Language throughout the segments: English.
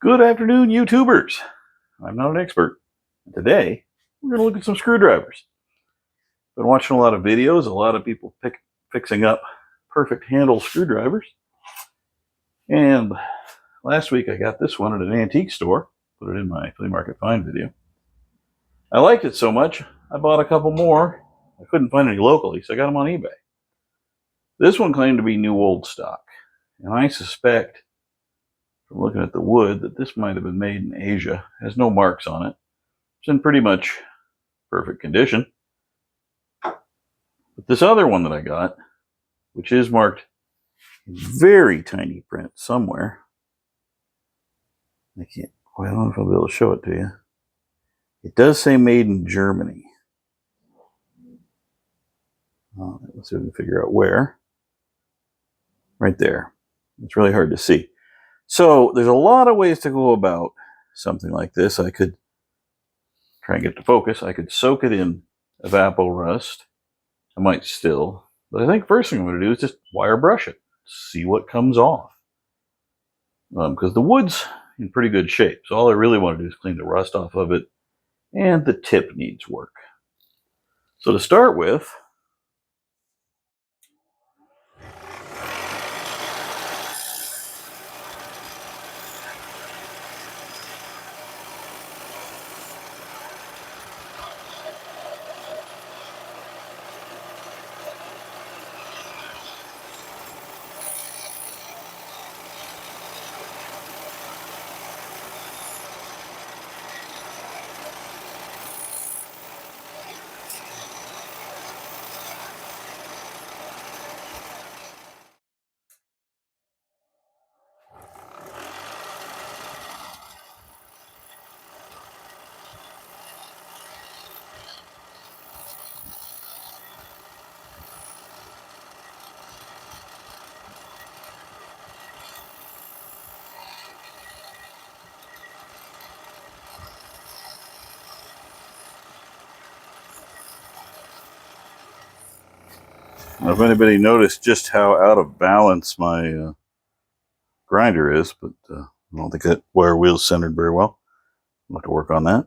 Good afternoon, YouTubers. I'm not an expert. Today, we're going to look at some screwdrivers. Been watching a lot of videos, a lot of people fixing up perfect handle screwdrivers. And last week I got this one at an antique store. Put it in my flea market find video. I liked it so much, I bought a couple more. I couldn't find any locally, so I got them on eBay. This one claimed to be new old stock. And I suspect, from looking at the wood, that this might have been made in Asia. It has no marks on it. It's in pretty much perfect condition. But this other one that I got, which is marked in very tiny print somewhere, I don't know if I'll be able to show it to you. It does say made in Germany. Let's see if we can figure out where. Right there. It's really hard to see. So there's a lot of ways to go about something like this. I could try and get to focus. I could soak it in evapor rust. I might still, but I think first thing I'm going to do is just wire brush it, see what comes off. Because the wood's in pretty good shape. So all I really want to do is clean the rust off of it, and the tip needs work. So to start with, I don't know if anybody noticed just how out of balance my grinder is, but I don't think that wire wheel's centered very well. I'll have to work on that. All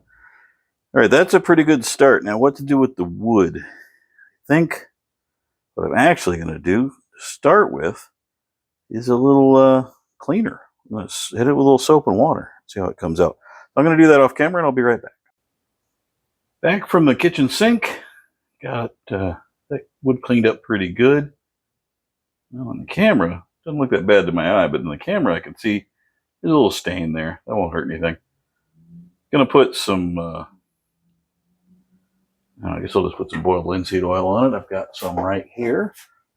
right, that's a pretty good start. Now, what to do with the wood? I think what I'm actually going to do to start with is a little cleaner. I'm going to hit it with a little soap and water, see how it comes out. I'm going to do that off camera, and I'll be right back. Back from the kitchen sink. Got that wood cleaned up pretty good. Now on the camera, doesn't look that bad to my eye, but in the camera I can see there's a little stain there. That won't hurt anything. Gonna put some, I guess I'll just put some boiled linseed oil on it. I've got some right here.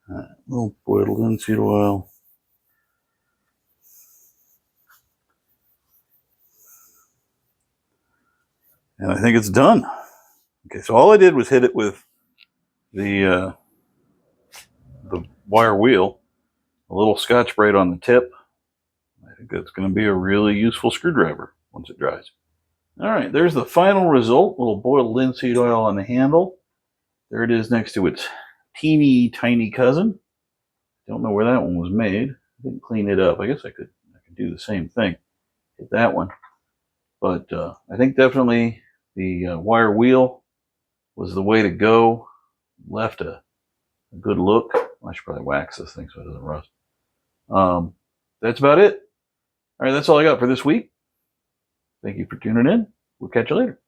A little boiled linseed oil. And I think it's done. Okay, so all I did was hit it with the wire wheel, a little Scotch-Brite on the tip. I think that's going to be a really useful screwdriver once it dries. All right, there's the final result. A little boiled linseed oil on the handle. There it is next to its teeny tiny cousin. Don't know where that one was made. I didn't clean it up. I guess I could do the same thing. Hit that one. But I think definitely the wire wheel was the way to go. Left a good look. I should probably wax this thing so it doesn't rust. That's about it. All right, that's all I got for this week. Thank you for tuning in. We'll catch you later.